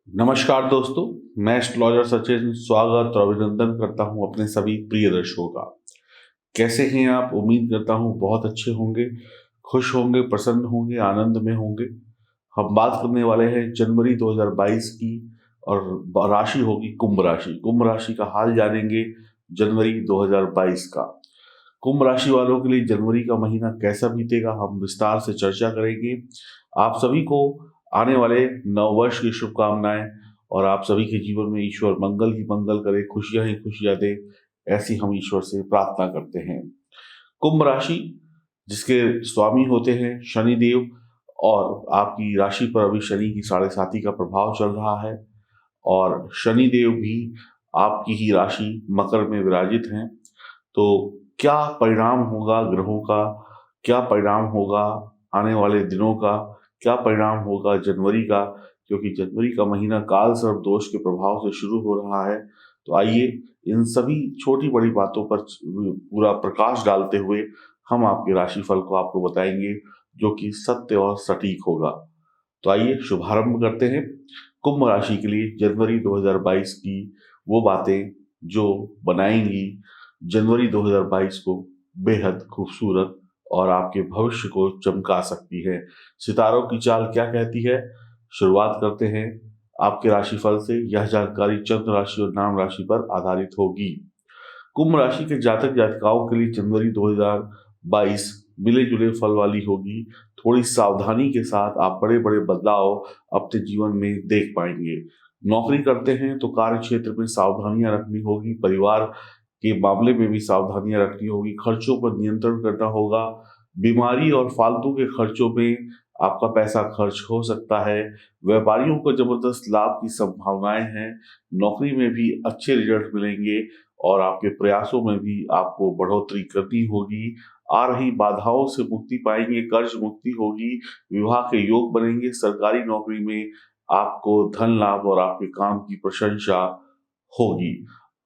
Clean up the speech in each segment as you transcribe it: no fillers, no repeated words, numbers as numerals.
नमस्कार दोस्तों, मैं एस्ट्रोलॉजर सचिन स्वागत और अभिनंदन करता हूं अपने सभी प्रिय दर्शकों का। कैसे हैं आप? उम्मीद करता हूं बहुत अच्छे होंगे, खुश होंगे, प्रसन्न होंगे, आनंद में होंगे। हम बात करने वाले हैं जनवरी 2022 की और राशि होगी कुंभ राशि। कुंभ राशि का हाल जानेंगे जनवरी 2022 का। कुंभ राशि वालों के लिए जनवरी का महीना कैसा बीतेगा हम विस्तार से चर्चा करेंगे। आप सभी को आने वाले नववर्ष की शुभकामनाएं और आप सभी के जीवन में ईश्वर मंगल ही मंगल करे, खुशियां ही खुशियां दे, ऐसी हम ईश्वर से प्रार्थना करते हैं। कुंभ राशि जिसके स्वामी होते हैं शनिदेव, और आपकी राशि पर अभी शनि की 7.5 का प्रभाव चल रहा है और शनिदेव भी आपकी ही राशि मकर में विराजित हैं। तो क्या परिणाम होगा ग्रहों का, क्या परिणाम होगा आने वाले दिनों का, क्या परिणाम होगा जनवरी का, क्योंकि जनवरी का महीना काल सर्प दोष के प्रभाव से शुरू हो रहा है। तो आइए इन सभी छोटी बड़ी बातों पर पूरा प्रकाश डालते हुए हम आपके राशिफल को आपको बताएंगे जो कि सत्य और सटीक होगा। तो आइए शुभारंभ करते हैं। कुंभ राशि के लिए जनवरी 2022 की वो बातें जो बनाएंगी जनवरी 2022 को बेहद खूबसूरत और आपके भविष्य को चमका सकती है। सितारों की चाल क्या कहती है, शुरुआत करते हैं आपके राशिफल से। यह जानकारी चंद्र राशि और नाम राशि पर आधारित होगी। कुंभ राशि के जातक जातिकाओं के लिए जनवरी 2022 मिले जुले फल वाली होगी। थोड़ी सावधानी के साथ आप बड़े बड़े बदलाव अपने जीवन में देख पाएंगे। नौकरी करते हैं तो कार्य क्षेत्र में सावधानियां रखनी होगी, परिवार के मामले में भी सावधानियां रखनी होगी, खर्चों पर नियंत्रण करना होगा। बीमारी और फालतू के खर्चों में आपका पैसा खर्च हो सकता है। व्यापारियों को जबरदस्त लाभ की संभावनाएं हैं। नौकरी में भी अच्छे रिजल्ट मिलेंगे और आपके प्रयासों में भी आपको बढ़ोतरी करनी होगी। आ रही बाधाओं से मुक्ति पाएंगे, कर्ज मुक्ति होगी, विवाह के योग बनेंगे। सरकारी नौकरी में आपको धन लाभ और आपके काम की प्रशंसा होगी।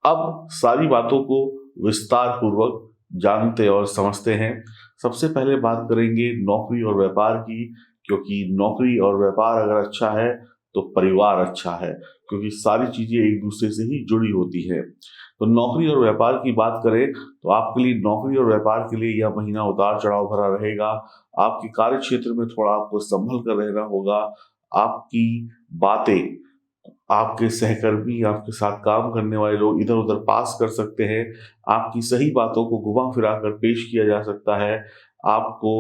अब सारी बातों को विस्तार पूर्वक जानते और समझते हैं। सबसे पहले बात करेंगे नौकरी और व्यापार की, क्योंकि नौकरी और व्यापार अगर अच्छा है तो परिवार अच्छा है, क्योंकि सारी चीजें एक दूसरे से ही जुड़ी होती है। तो नौकरी और व्यापार की बात करें तो आपके लिए नौकरी और व्यापार के लिए यह महीना उतार चढ़ाव भरा रहेगा। आपके कार्य क्षेत्र में थोड़ा आपको संभल कर रहना होगा। आपकी बातें आपके सहकर्मी, आपके साथ काम करने वाले लोग इधर उधर पास कर सकते हैं। आपकी सही बातों को घुमा फिरा कर पेश किया जा सकता है। आपको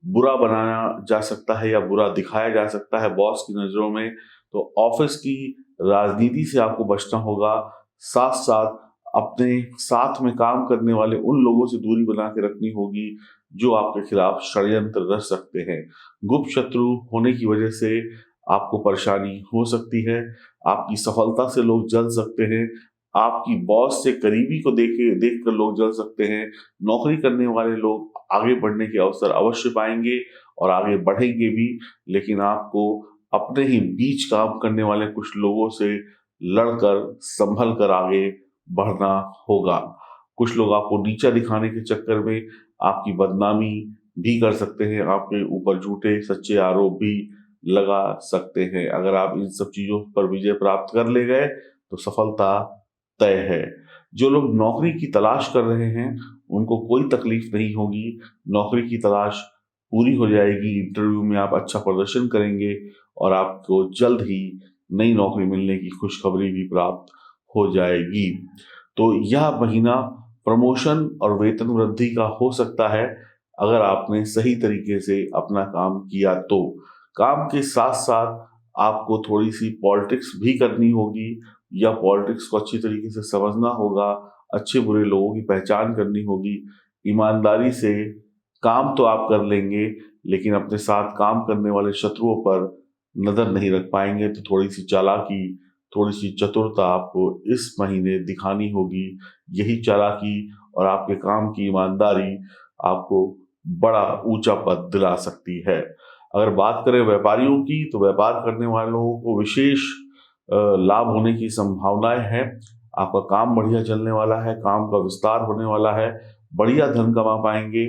बुरा बनाया जा सकता है या बुरा दिखाया जा सकता है बॉस की नजरों में। तो ऑफिस की राजनीति से आपको बचना होगा। साथ साथ अपने साथ में काम करने वाले उन लोगों से दूरी बना के रखनी होगी जो आपके खिलाफ षड्यंत्र रच सकते हैं। गुप्त शत्रु होने की वजह से आपको परेशानी हो सकती है। आपकी सफलता से लोग जल सकते हैं। आपकी बॉस से करीबी को देख कर लोग जल सकते हैं। नौकरी करने वाले लोग आगे बढ़ने के अवसर अवश्य पाएंगे और आगे बढ़ेंगे भी, लेकिन आपको अपने ही बीच काम करने वाले कुछ लोगों से लड़कर संभल कर आगे बढ़ना होगा। कुछ लोग आपको नीचा दिखाने के चक्कर में आपकी बदनामी भी कर सकते हैं, आपके ऊपर झूठे सच्चे आरोप भी लगा सकते हैं। अगर आप इन सब चीजों पर विजय प्राप्त कर ले गए तो सफलता तय है। जो लोग नौकरी की तलाश कर रहे हैं उनको कोई तकलीफ नहीं होगी। नौकरी की तलाश पूरी हो जाएगी। इंटरव्यू में आप अच्छा प्रदर्शन करेंगे और आपको जल्द ही नई नौकरी मिलने की खुशखबरी भी प्राप्त हो जाएगी। तो यह महीना प्रमोशन और वेतन वृद्धि का हो सकता है अगर आपने सही तरीके से अपना काम किया तो। काम के साथ साथ आपको थोड़ी सी पॉलिटिक्स भी करनी होगी या पॉलिटिक्स को अच्छी तरीके से समझना होगा। अच्छे बुरे लोगों की पहचान करनी होगी। ईमानदारी से काम तो आप कर लेंगे, लेकिन अपने साथ काम करने वाले शत्रुओं पर नजर नहीं रख पाएंगे। तो थोड़ी सी चालाकी, थोड़ी सी चतुरता आपको इस महीने दिखानी होगी। यही चालाकी और आपके काम की ईमानदारी आपको बड़ा ऊंचा पद दिला सकती है। अगर बात करें व्यापारियों की तो व्यापार करने वाले लोगों को विशेष लाभ होने की संभावनाएं हैं। आपका काम बढ़िया चलने वाला है, काम का विस्तार होने वाला है, बढ़िया धन कमा पाएंगे।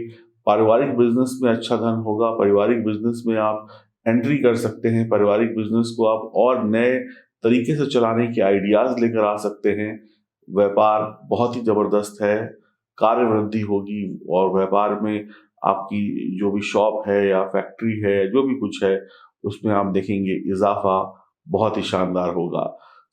पारिवारिक बिजनेस में अच्छा धन होगा। पारिवारिक बिजनेस में आप एंट्री कर सकते हैं। पारिवारिक बिजनेस को आप और नए तरीके से चलाने के आइडियाज लेकर आ सकते हैं। व्यापार बहुत ही जबरदस्त है, कार्य वृद्धि होगी और व्यापार में आपकी जो भी शॉप है या फैक्ट्री है, जो भी कुछ है, उसमें आप देखेंगे इजाफा बहुत ही शानदार होगा।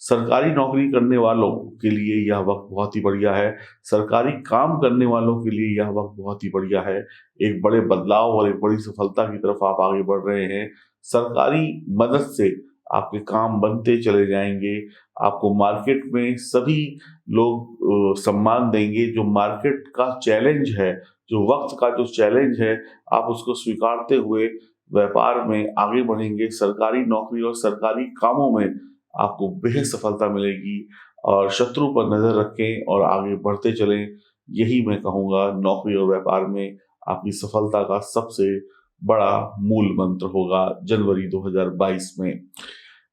सरकारी नौकरी करने वालों के लिए यह वक्त बहुत ही बढ़िया है। सरकारी काम करने वालों के लिए यह वक्त बहुत ही बढ़िया है। एक बड़े बदलाव और एक बड़ी सफलता की तरफ आप आगे बढ़ रहे हैं। सरकारी मदद से आपके काम बनते चले जाएंगे। आपको मार्केट में सभी लोग सम्मान देंगे। जो मार्केट का चैलेंज है, जो वक्त का जो चैलेंज है, आप उसको स्वीकारते हुए व्यापार में आगे बढ़ेंगे। सरकारी नौकरी और सरकारी कामों में आपको बेहद सफलता मिलेगी और शत्रु पर नजर रखें और आगे बढ़ते चलें। यही मैं कहूँगा नौकरी और व्यापार में आपकी सफलता का सबसे बड़ा मूल मंत्र होगा जनवरी 2022 में।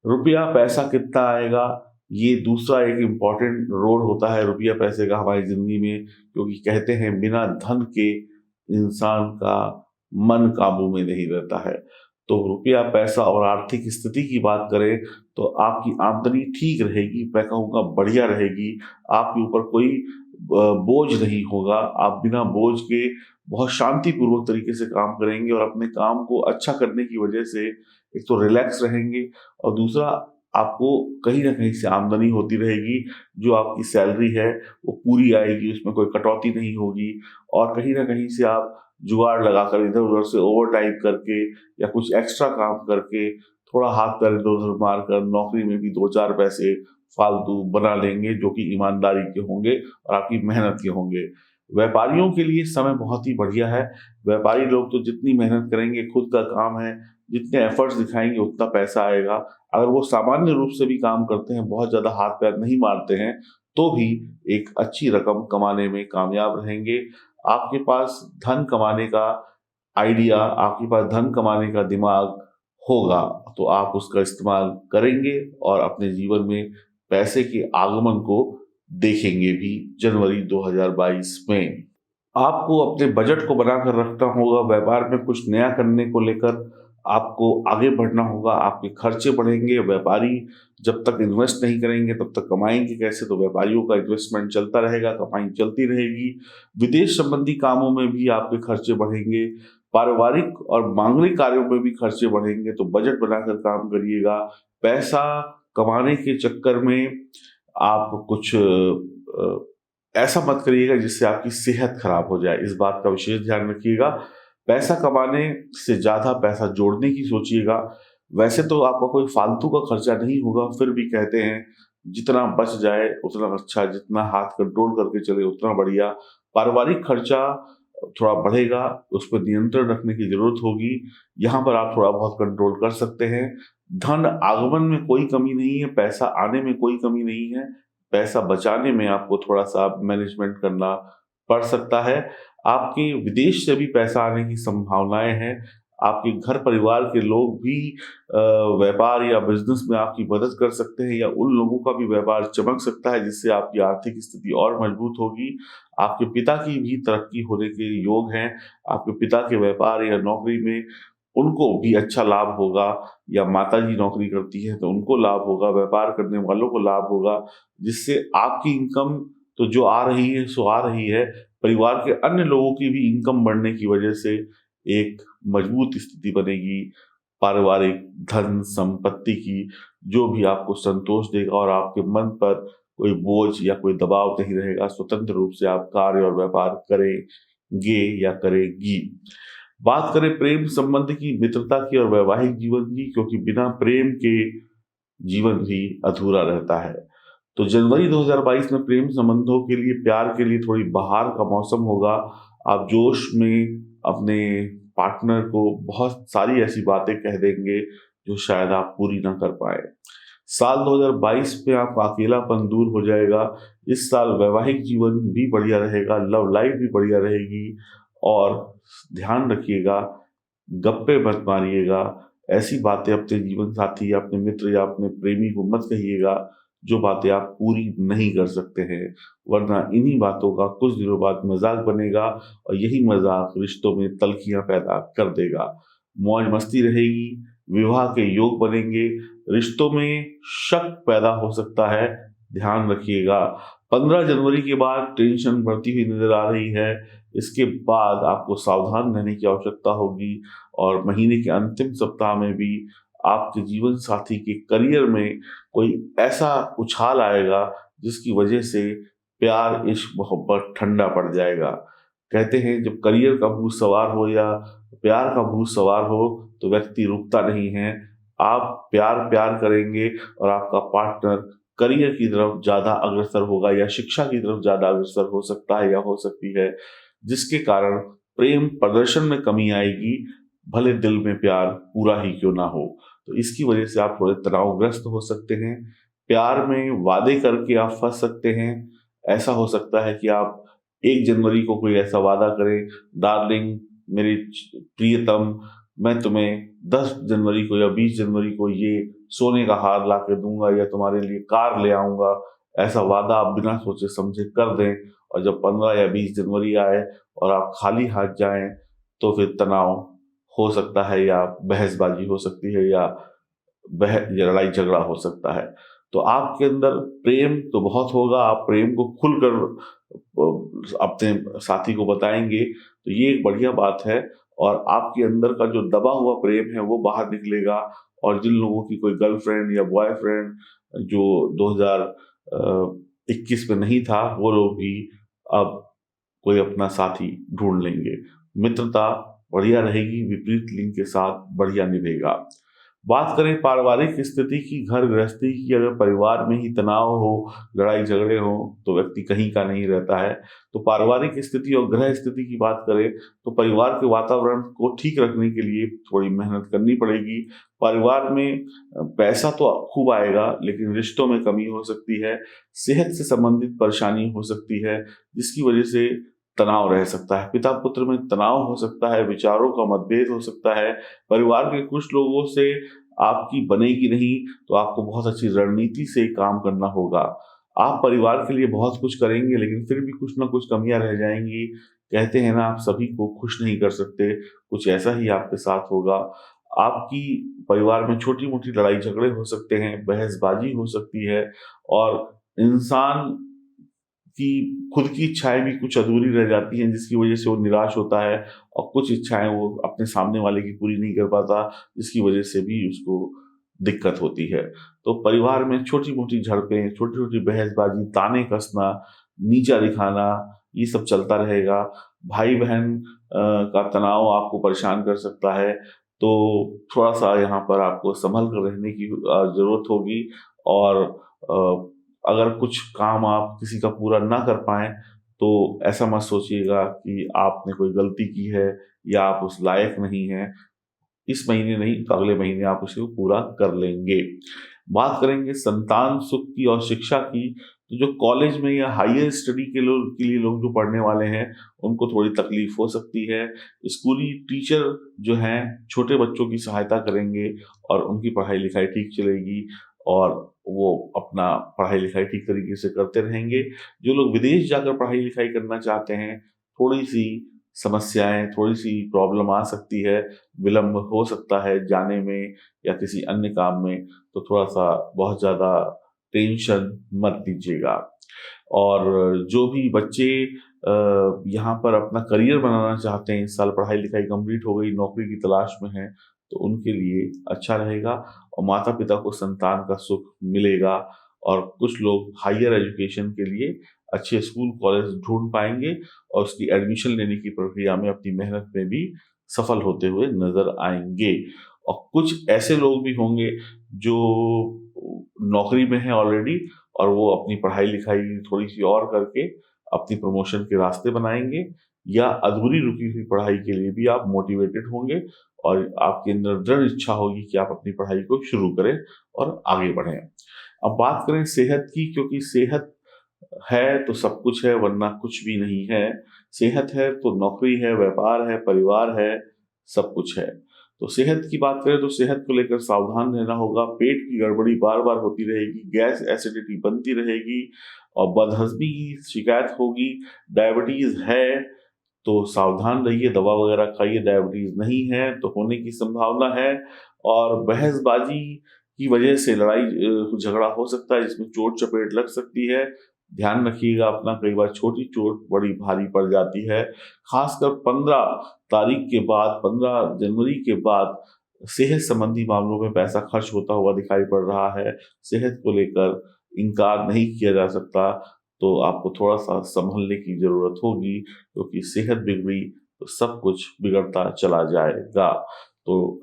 रुपया पैसा कितना आएगा, ये दूसरा एक इम्पॉर्टेंट रोल होता है रुपया पैसे का हमारी जिंदगी में, क्योंकि कहते हैं बिना धन के इंसान का मन काबू में नहीं रहता है। तो रुपया पैसा और आर्थिक स्थिति की बात करें तो आपकी आमदनी ठीक रहेगी, मैं कहूँगा बढ़िया रहेगी। आपके ऊपर कोई बोझ नहीं होगा। आप बिना बोझ के बहुत शांतिपूर्वक तरीके से काम करेंगे और अपने काम को अच्छा करने की वजह से एक तो रिलैक्स रहेंगे और दूसरा आपको कहीं ना कहीं से आमदनी होती रहेगी। जो आपकी सैलरी है वो पूरी आएगी, उसमें कोई कटौती नहीं होगी और कहीं ना कहीं से आप जुगाड़ लगाकर इधर उधर से ओवर टाइम करके या कुछ एक्स्ट्रा काम करके थोड़ा हाथ पैर इधर उधर मारकर नौकरी में भी 2-4 पैसे फालतू बना लेंगे, जो कि ईमानदारी के होंगे और आपकी मेहनत के होंगे। व्यापारियों के लिए समय बहुत ही बढ़िया है। व्यापारी लोग तो जितनी मेहनत करेंगे, खुद का काम है, जितने एफर्ट्स दिखाएंगे उतना पैसा आएगा। अगर वो सामान्य रूप से भी काम करते हैं, बहुत ज्यादा हाथ पैर नहीं मारते हैं, तो भी एक अच्छी रकम कमाने में कामयाब रहेंगे। आपके पास धन कमाने का आइडिया, आपके पास धन कमाने का दिमाग होगा तो आप उसका इस्तेमाल करेंगे और अपने जीवन में पैसे के आगमन को देखेंगे भी जनवरी 2022 में। आपको अपने बजट को बनाकर रखना होगा। व्यापार में कुछ नया करने को लेकर आपको आगे बढ़ना होगा। आपके खर्चे बढ़ेंगे। व्यापारी जब तक इन्वेस्ट नहीं करेंगे तब तक कमाएंगे कैसे? तो व्यापारियों का इन्वेस्टमेंट चलता रहेगा, कमाई चलती रहेगी। विदेश संबंधी कामों में भी आपके खर्चे बढ़ेंगे। पारिवारिक और मांगलिक कार्यों में भी खर्चे बढ़ेंगे। तो बजट बनाकर काम करिएगा। पैसा कमाने के चक्कर में आप कुछ ऐसा मत करिएगा जिससे आपकी सेहत खराब हो जाए। इस बात का विशेष ध्यान रखिएगा। पैसा कमाने से ज्यादा पैसा जोड़ने की सोचिएगा। वैसे तो आपका कोई फालतू का खर्चा नहीं होगा, फिर भी कहते हैं जितना बच जाए उतना अच्छा, जितना हाथ कंट्रोल करके चले उतना बढ़िया। पारिवारिक खर्चा थोड़ा बढ़ेगा, उस पर नियंत्रण रखने की जरूरत होगी। यहाँ पर आप थोड़ा बहुत कंट्रोल कर सकते हैं। धन आगमन में कोई कमी नहीं है, पैसा आने में कोई कमी नहीं है। पैसा बचाने में आपको थोड़ा सा मैनेजमेंट करना पड़ सकता है। आपके विदेश से भी पैसा आने की संभावनाएं हैं। आपके घर परिवार के लोग भी व्यापार या बिजनेस में आपकी मदद कर सकते हैं या उन लोगों का भी व्यापार चमक सकता है जिससे आपकी आर्थिक स्थिति और मजबूत होगी। आपके पिता की भी तरक्की होने के योग हैं। आपके पिता के व्यापार या नौकरी में उनको भी अच्छा लाभ होगा, या माता जी नौकरी करती है तो उनको लाभ होगा, व्यापार करने वालों को लाभ होगा, जिससे आपकी इनकम तो जो आ रही है सो आ रही है, परिवार के अन्य लोगों की भी इनकम बढ़ने की वजह से एक मजबूत स्थिति बनेगी। पारिवारिक धन संपत्ति की जो भी आपको संतोष देगा और आपके मन पर कोई बोझ या कोई दबाव नहीं रहेगा। स्वतंत्र रूप से आप कार्य और व्यापार करेंगे या करेगी। बात करें प्रेम संबंध की, मित्रता की और वैवाहिक जीवन की, क्योंकि बिना प्रेम के जीवन भी अधूरा रहता है। तो जनवरी 2022 में प्रेम संबंधों के लिए, प्यार के लिए थोड़ी बहार का मौसम होगा। आप जोश में अपने पार्टनर को बहुत सारी ऐसी बातें कह देंगे जो शायद आप पूरी ना कर पाए। साल 2022 में आपका अकेलापन दूर हो जाएगा। इस साल वैवाहिक जीवन भी बढ़िया रहेगा, लव लाइफ भी बढ़िया रहेगी। और ध्यान रखिएगा, गप्पे मत मारिएगा। ऐसी बातें अपने जीवन साथी या अपने मित्र या अपने प्रेमी को मत कहिएगा जो बातें आप पूरी नहीं कर सकते हैं, वरना इन्हीं बातों का कुछ दिनों बाद मजाक बनेगा और यही मजाक रिश्तों में तल्खियां पैदा कर देगा। मौज मस्ती रहेगी, विवाह के योग बनेंगे। रिश्तों में शक पैदा हो सकता है, ध्यान रखिएगा। 15 जनवरी के बाद टेंशन बढ़ती हुई नजर आ रही है। इसके बाद आपको सावधान रहने की आवश्यकता होगी और महीने के अंतिम सप्ताह में भी आपके जीवन साथी के करियर में कोई ऐसा उछाल आएगा जिसकी वजह से प्यार, इश्क, मोहब्बत ठंडा पड़ जाएगा। कहते हैं जब करियर का भूत सवार हो या प्यार का भूत सवार हो तो व्यक्ति रुकता नहीं है। आप प्यार प्यार करेंगे और आपका पार्टनर करियर की तरफ ज्यादा अग्रसर होगा या शिक्षा की तरफ ज्यादा अग्रसर हो सकता है या हो सकती है, जिसके कारण प्रेम प्रदर्शन में कमी आएगी, भले दिल में प्यार पूरा ही क्यों ना हो। तो इसकी वजह से आप थोड़े तनावग्रस्त हो सकते हैं। प्यार में वादे करके आप फंस सकते हैं। ऐसा हो सकता है कि आप 1 जनवरी को कोई ऐसा वादा करें, डार्लिंग, मेरी प्रियतम, मैं तुम्हें 10 जनवरी को या 20 जनवरी को ये सोने का हार ला के दूंगा या तुम्हारे लिए कार ले आऊंगा। ऐसा वादा आप बिना सोचे समझे कर दें और जब 15 या 20 जनवरी आए और आप खाली हाथ जाएं तो फिर तनाव हो सकता है या बहसबाजी हो सकती है या लड़ाई झगड़ा हो सकता है। तो आपके अंदर प्रेम तो बहुत होगा, आप प्रेम को खुलकर अपने साथी को बताएंगे तो ये एक बढ़िया बात है और आपके अंदर का जो दबा हुआ प्रेम है वो बाहर निकलेगा। और जिन लोगों की कोई गर्लफ्रेंड या बॉयफ्रेंड जो 2021 में नहीं था, वो लोग भी अब कोई अपना साथी ढूंढ लेंगे। मित्रता बढ़िया रहेगी, विपरीत लिंग के साथ बढ़िया निभेगा। बात करें पारिवारिक स्थिति की, घर गृहस्थी की, अगर परिवार में ही तनाव हो, लड़ाई झगड़े हो तो व्यक्ति कहीं का नहीं रहता है। तो पारिवारिक स्थिति और गृह स्थिति की बात करें तो परिवार के वातावरण को ठीक रखने के लिए थोड़ी मेहनत करनी पड़ेगी। परिवार में पैसा तो खूब आएगा लेकिन रिश्तों में कमी हो सकती है, सेहत से संबंधित परेशानी हो सकती है जिसकी वजह से तनाव रह सकता है। पिता पुत्र में तनाव हो सकता है, विचारों का मतभेद हो सकता है, परिवार के कुछ लोगों से आपकी बनेगी नहीं तो आपको बहुत अच्छी रणनीति से काम करना होगा। आप परिवार के लिए बहुत कुछ करेंगे लेकिन फिर भी कुछ ना कुछ कमियां रह जाएंगी। कहते हैं ना, आप सभी को खुश नहीं कर सकते, कुछ ऐसा ही आपके साथ होगा। आपकी परिवार में छोटी मोटी लड़ाई झगड़े हो सकते हैं, बहसबाजी हो सकती है और इंसान कि खुद की इच्छाएं भी कुछ अधूरी रह जाती हैं जिसकी वजह से वो निराश होता है और कुछ इच्छाएं वो अपने सामने वाले की पूरी नहीं कर पाता जिसकी वजह से भी उसको दिक्कत होती है। तो परिवार में छोटी मोटी झड़पें, छोटी छोटी बहसबाजी, ताने कसना, नीचा दिखाना, ये सब चलता रहेगा। भाई बहन का तनाव आपको परेशान कर सकता है, तो थोड़ा सा यहाँ पर आपको संभल कर रहने की जरूरत होगी। और अगर कुछ काम आप किसी का पूरा ना कर पाएं तो ऐसा मत सोचिएगा कि आपने कोई गलती की है या आप उस लायक नहीं हैं। इस महीने नहीं तो अगले महीने आप उसे पूरा कर लेंगे। बात करेंगे संतान सुख की और शिक्षा की, तो जो कॉलेज में या हायर स्टडी के लिए लोग जो पढ़ने वाले हैं उनको थोड़ी तकलीफ हो सकती है। स्कूली टीचर जो हैं छोटे बच्चों की सहायता करेंगे और उनकी पढ़ाई लिखाई ठीक चलेगी और वो अपना पढ़ाई लिखाई ठीक तरीके से करते रहेंगे। जो लोग विदेश जाकर पढ़ाई लिखाई करना चाहते हैं, थोड़ी सी समस्याएं, थोड़ी सी प्रॉब्लम आ सकती है, विलंब हो सकता है जाने में या किसी अन्य काम में, तो थोड़ा सा बहुत ज़्यादा टेंशन मत लीजिएगा। और जो भी बच्चे यहाँ पर अपना करियर बनाना चाहते हैं, इस साल पढ़ाई लिखाई कंप्लीट हो गई, नौकरी की तलाश में हैं, तो उनके लिए अच्छा रहेगा और माता पिता को संतान का सुख मिलेगा। और कुछ लोग हायर एजुकेशन के लिए अच्छे स्कूल कॉलेज ढूंढ पाएंगे और उसकी एडमिशन लेने की प्रक्रिया में अपनी मेहनत में भी सफल होते हुए नजर आएंगे। और कुछ ऐसे लोग भी होंगे जो नौकरी में हैं ऑलरेडी और वो अपनी पढ़ाई लिखाई थोड़ी सी और करके अपनी प्रमोशन के रास्ते बनाएंगे, या अधूरी रुकी हुई पढ़ाई के लिए भी आप मोटिवेटेड होंगे और आपके अंदर दृढ़ इच्छा होगी कि आप अपनी पढ़ाई को शुरू करें और आगे बढ़ें। अब बात करें सेहत की, क्योंकि सेहत है तो सब कुछ है, वरना कुछ भी नहीं है। सेहत है तो नौकरी है, व्यापार है, परिवार है, सब कुछ है। तो सेहत की बात करें तो सेहत को लेकर सावधान रहना होगा। पेट की गड़बड़ी बार बार होती रहेगी, गैस एसिडिटी बनती रहेगी और बदहजमी की शिकायत होगी। डायबिटीज है तो सावधान रहिए, दवा वगैरह खाइए। डायबिटीज नहीं है तो होने की संभावना है। और बहसबाजी की वजह से लड़ाई झगड़ा हो सकता है, जिसमें चोट चपेट लग सकती है। ध्यान रखिएगा अपना, कई बार छोटी चोट बड़ी भारी पड़ जाती है। खासकर 15 जनवरी के बाद सेहत संबंधी मामलों में पैसा खर्च होता हुआ दिखाई पड़ रहा है। सेहत को लेकर इनकार नहीं किया जा सकता, तो आपको थोड़ा सा संभलने की जरूरत होगी, क्योंकि सेहत बिगड़ी तो सब कुछ बिगड़ता चला जाएगा। तो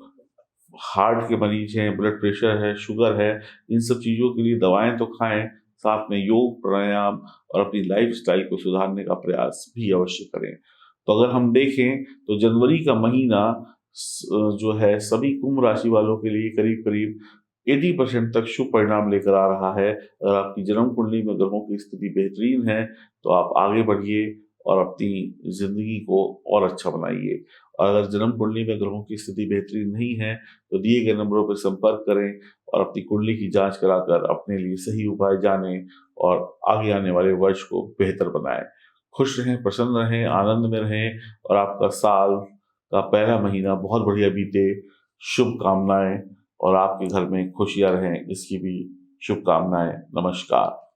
हार्ट के मरीज हैं, ब्लड प्रेशर है, शुगर है, इन सब चीज़ों के लिए दवाएं तो खाएं, साथ में योग प्राणायाम और अपनी लाइफस्टाइल को सुधारने का प्रयास भी अवश्य करें। तो अगर हम देखें तो जनवरी का महीना जो है सभी कुंभ राशि वालों के लिए करीब करीब 80% तक शुभ परिणाम लेकर आ रहा है। अगर आपकी जन्म कुंडली में ग्रहों की स्थिति बेहतरीन है तो आप आगे बढ़िए और अपनी जिंदगी को और अच्छा बनाइए। और अगर जन्म कुंडली में ग्रहों की स्थिति बेहतरीन नहीं है तो दिए गए नंबरों पर संपर्क करें और अपनी कुंडली की जांच कराकर अपने लिए सही उपाय जानें और आगे आने वाले वर्ष को बेहतर बनाएं। खुश रहें, प्रसन्न रहें, आनंद में रहें और आपका साल का पहला महीना बहुत बढ़िया बीते। शुभकामनाएं और आपके घर में खुशियां रहें, इसकी भी शुभकामनाएं। नमस्कार।